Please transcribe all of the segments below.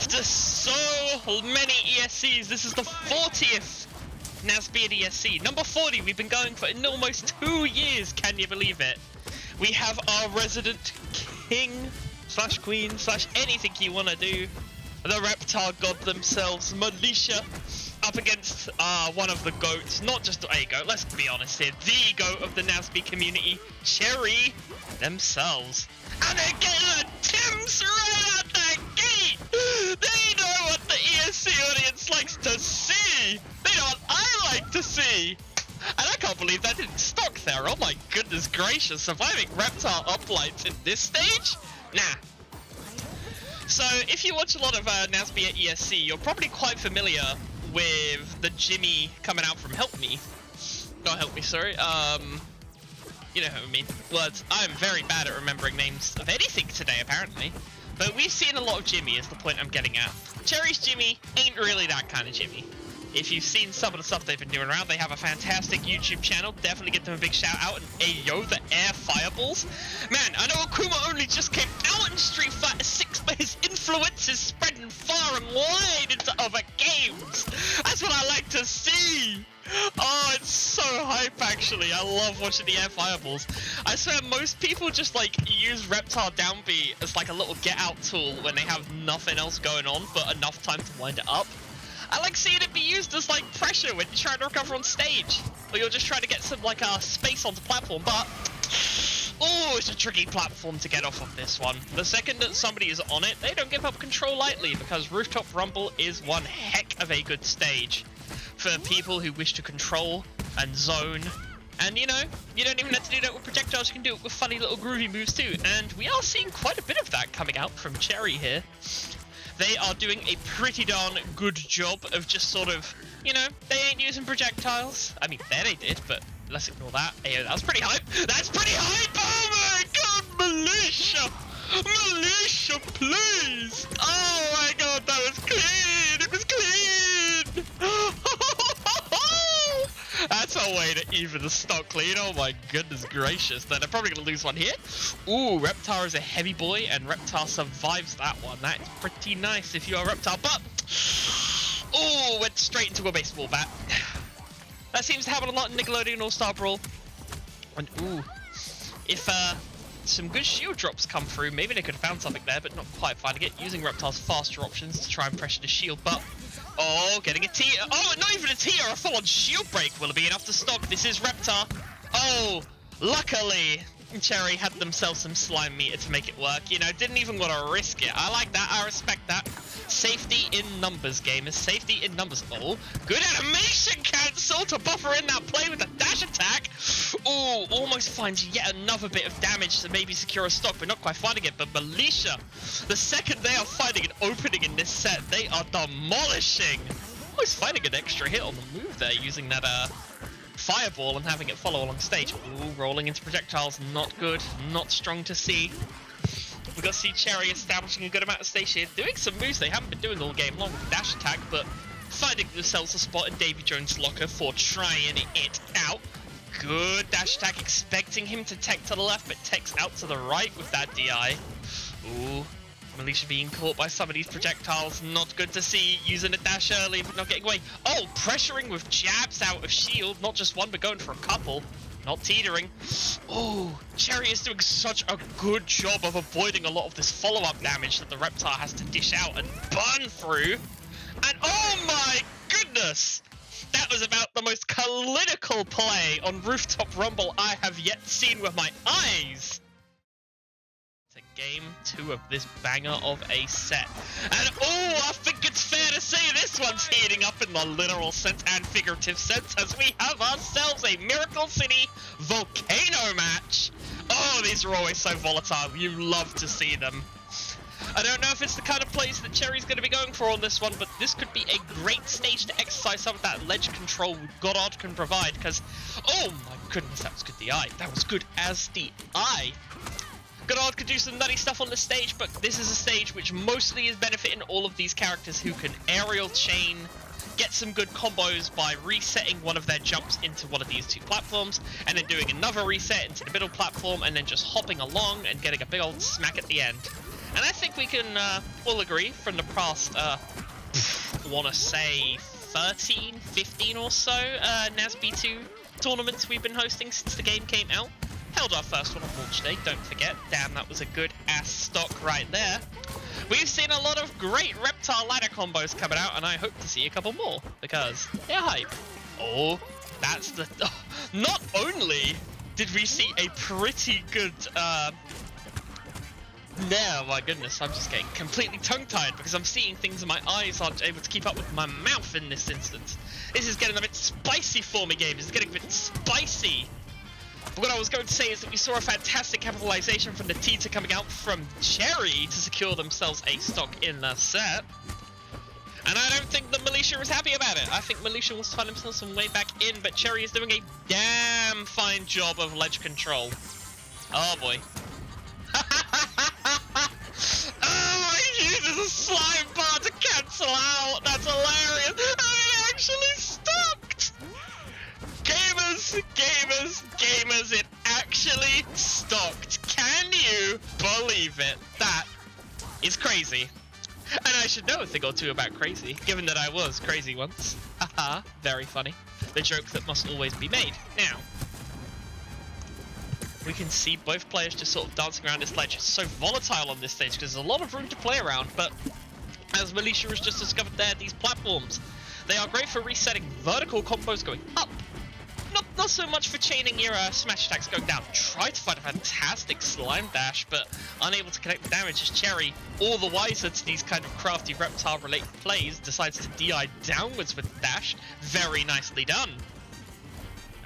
After so many ESCs, this is the 40th NASB at ESC. Number 40, we've been going for in almost 2 years, can you believe it? We have our resident king, slash queen, slash anything you want to do. The Reptar god themselves, Militia, up against one of the goats, not just a goat, let's be honest here, the goat of the NASB community, Cherry themselves. And they're getting the Tims right out that gate! They know what the ESC audience likes to see! They know what I like to see! And I can't believe that didn't stock there, oh my goodness gracious, surviving Reptar uplights in this stage? Nah. So, if you watch a lot of NASB at ESC, you're probably quite familiar with the Jimmy coming out from Help Me. Not Help Me, sorry. You know what I mean. Words. I'm very bad at remembering names of anything today, apparently. But we've seen a lot of Jimmy, is the point I'm getting at. Cherry's Jimmy ain't really that kind of Jimmy. If you've seen some of the stuff they've been doing around, they have a fantastic YouTube channel. Definitely give them a big shout out. And ayo, the air fireballs. Man, I know Akuma only just came out in Street Fighter 6, but his influence is spreading far and wide into other games. That's what I like to see. Oh, it's so hype, actually. I love watching the air fireballs. I swear most people just like use Reptar down B as like a little get out tool when they have nothing else going on but enough time to wind it up. I like seeing it be used as like pressure when you're trying to recover on stage, or you're just trying to get some like space onto platform. But oh, it's a tricky platform to get off of this one. The second that somebody is on it, they don't give up control lightly, because Rooftop Rumble is one heck of a good stage for people who wish to control and zone. And you know, you don't even have to do that with projectiles, you can do it with funny little groovy moves too. And we are seeing quite a bit of that coming out from Cherry here. They are doing a pretty darn good job of just sort of, you know, they ain't using projectiles. I mean, there they did, but let's ignore that. Hey, that was pretty hype. That's pretty hype! Oh my god, Militia! Militia, please! Oh my god, that was clean! It was clean! That's a way to even the stock clean. Oh my goodness gracious. Then they're probably going to lose one here. Ooh, Reptar is a heavy boy, and Reptar survives that one. That is pretty nice if you are Reptar, but ooh, went straight into a baseball bat. That seems to happen a lot in Nickelodeon All-Star Brawl. And ooh, if some good shield drops come through, maybe they could have found something there, but not quite finding it. Using Reptar's faster options to try and pressure the shield, but oh, getting a T. Oh, not even a T or a full-on shield break will be enough to stop. This is Reptar. Oh, luckily, Cherry had themselves some slime meter to make it work. You know, didn't even want to risk it. I like that. I respect that. Safety in numbers, gamers. Safety in numbers. Oh, good animation cancel to buffer in that play with a dash attack. Oh, almost finds yet another bit of damage to maybe secure a stock, but not quite finding it. But Militia, the second they are finding an opening in this set, they are demolishing. Almost finding an extra hit on the move there, using that fireball and having it follow along stage. Ooh, rolling into projectiles, not good, not strong to see. We've got to see Cherry establishing a good amount of stage here, doing some moves they haven't been doing all game long with the dash attack, but finding themselves a spot in Davy Jones' locker for trying it out. Good dash attack, expecting him to tech to the left, but tech's out to the right with that DI. Ooh, Militia being caught by some of these projectiles, not good to see, using a dash early but not getting away. Oh, pressuring with jabs out of shield, not just one but going for a couple. Not teetering. Oh, Cherry is doing such a good job of avoiding a lot of this follow-up damage that the Reptar has to dish out and burn through. And oh my goodness! That was about the most clinical play on Rooftop Rumble I have yet seen with my eyes. To game 2 of this banger of a set. And oh, I think it's fair to say this one's heating up in the literal sense and figurative sense, as we have ourselves a Miracle City Volcano match. Oh, these are always so volatile. You love to see them. I don't know if it's the kind of plays that Cherry's going to be going for on this one, but this could be a great stage to exercise some of that ledge control Goddard can provide, because oh my goodness, that was good DI. That was good as DI. Goddard could do some nutty stuff on the stage, but this is a stage which mostly is benefiting all of these characters who can aerial chain, get some good combos by resetting one of their jumps into one of these two platforms, and then doing another reset into the middle platform, and then just hopping along and getting a big old smack at the end. And I think we can all agree from the past, want to say 13, 15 or so NASB 2 tournaments we've been hosting since the game came out. Held our first one on launch day, don't forget. Damn, that was a good ass stock right there. We've seen a lot of great Reptar ladder combos coming out, and I hope to see a couple more, because they're hype. Oh, that's the... Oh, not only did we see a pretty good... No, my goodness, I'm just getting completely tongue-tied because I'm seeing things and my eyes aren't able to keep up with my mouth in this instance. This is getting a bit spicy for me, game. It's getting a bit spicy. But what I was going to say is that we saw a fantastic capitalization from the Tita coming out from Cherry to secure themselves a stock in the set. And I don't think that Militia is happy about it. I think Militia wants to find himself some way back in, but Cherry is doing a damn fine job of ledge control. Oh boy. Oh, he uses a slime bar to cancel out. That's hilarious. And it actually stopped. Gamers, gamers, gamers, it actually stopped. Can you believe it? That is crazy. And I should know a thing or two about crazy, given that I was crazy once. Haha, very funny. The joke that must always be made. Now, we can see both players just sort of dancing around this ledge. It's so volatile on this stage because there's a lot of room to play around, but as Militia has just discovered there, these platforms, they are great for resetting vertical combos going up. Not so much for chaining your smash attacks going down. Try to find a fantastic slime dash, but unable to connect the damage as Cherry, all the wiser to these kind of crafty Reptar related plays, decides to DI downwards with the dash. Very nicely done.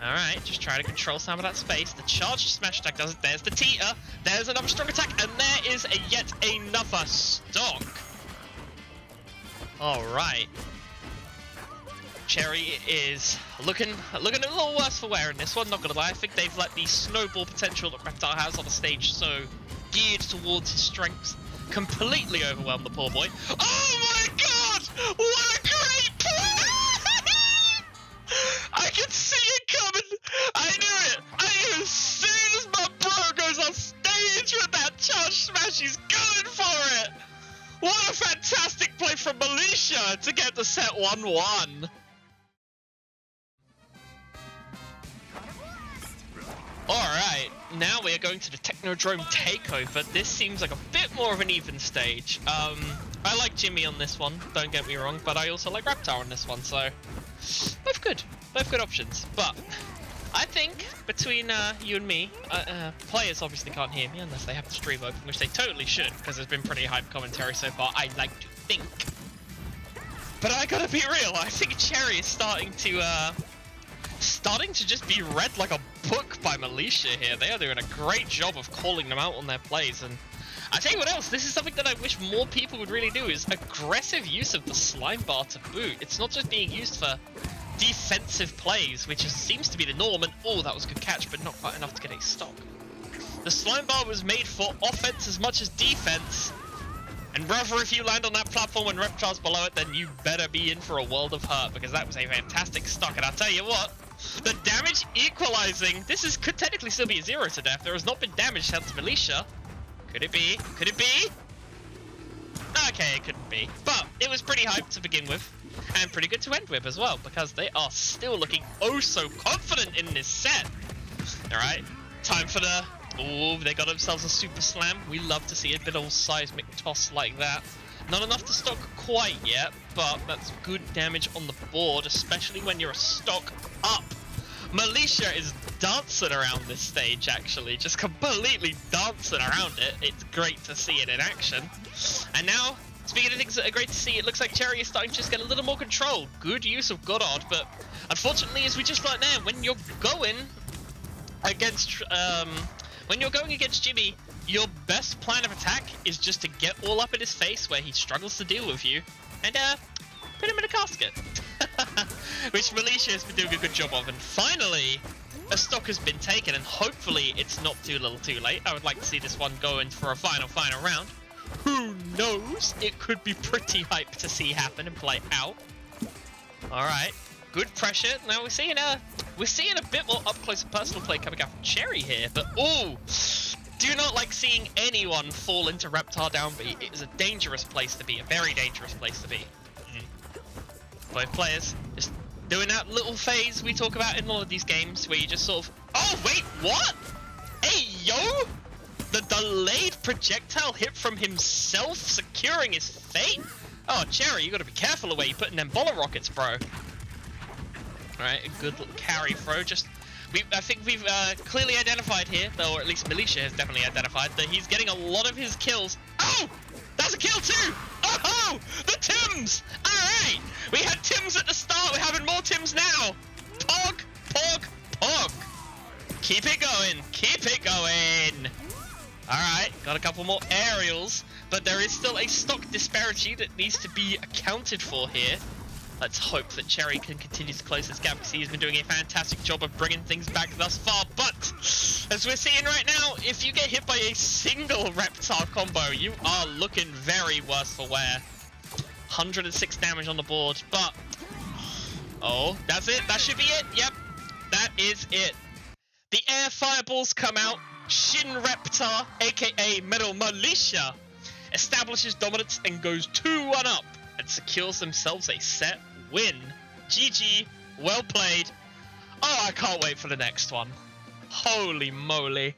Alright, just try to control some of that space. The charged smash attack does it. There's the Tita. There's another strong attack, and there is yet another stock. Alright. Cherry is looking a little worse for wear in this one, not gonna lie. I think they've let the snowball potential that Reptar has on the stage so geared towards his strengths completely overwhelm the poor boy. Oh my god! What a great play! I can see it coming! I knew it! I knew as soon as my bro goes on stage with that charge smash, he's going for it! What a fantastic play from Militia to get the set 1-1. Alright, now we are going to the Technodrome Takeover. This seems like a bit more of an even stage. I like Jimmy on this one, don't get me wrong, but I also like Reptar on this one, so both good options. But I think between you and me, players obviously can't hear me unless they have the stream open, which they totally should, because there's been pretty hype commentary so far, I like to think. But I gotta be real, I think Cherry is starting to just be read like a book by Militia here. They are doing a great job of calling them out on their plays, and I tell you what else, this is something that I wish more people would really do, is aggressive use of the slime bar to boot. It's not just being used for defensive plays, which seems to be the norm, and oh, that was a good catch, but not quite enough to get a stock. The slime bar was made for offense as much as defense, and brother, if you land on that platform when Reptar's below it, then you better be in for a world of hurt, because that was a fantastic stock, and I'll tell you what, the damage equalizing, this could technically still be a 0 to death. There has not been damage dealt to Militia. Could it be? Could it be? Okay, it couldn't be, but it was pretty hyped to begin with. And pretty good to end with as well, because they are still looking oh so confident in this set. Alright, time for the... Oh, they got themselves a super slam. We love to see a bit of seismic toss like that. Not enough to stock quite yet, but that's good damage on the board, especially when you're a stock up. Militia is dancing around this stage, actually, just completely dancing around it. It's great to see it in action. And now, speaking of things that are great to see, it looks like Cherry is starting to just get a little more control. Good use of Goddard, but unfortunately, as we just learned there, when you're going against Jimmy, your best plan of attack is just to get all up in his face where he struggles to deal with you, and put him in a casket. Which Militia has been doing a good job of, and finally, a stock has been taken, and hopefully it's not too little too late. I would like to see this one go in for a final round. Who knows? It could be pretty hype to see happen and play out. Alright, good pressure. Now we're seeing a bit more up close and personal play coming out from Cherry here, but oh, do not like seeing anyone fall into Reptar down B. It is a dangerous place to be, a very dangerous place to be. Both players just doing that little phase we talk about in all of these games where you just sort of, oh wait, what? Hey yo! The delayed projectile hit from himself, securing his fate? Oh, Cherry, you gotta be careful the way you're putting them bola rockets, bro. Alright, a good little carry throw. I think we've clearly identified here, or at least Militia has definitely identified, that he's getting a lot of his kills. Oh! That's a kill too! Oh! The Tims! Alright! We had Tims at the start, we're having more Tims now! Pog! Pog! Pog! Keep it going! Keep it going! Alright, got a couple more aerials, but there is still a stock disparity that needs to be accounted for here. Let's hope that Cherry can continue to close this gap because he's been doing a fantastic job of bringing things back thus far. But as we're seeing right now, if you get hit by a single Reptar combo, you are looking very worse for wear. 106 damage on the board, but oh, that's it. That should be it. Yep, that is it. The air fireballs come out. Shin Reptar, aka Metal Militia, establishes dominance and goes 2-1 up and secures themselves a set win. GG, well played. Oh, I can't wait for the next one. Holy moly.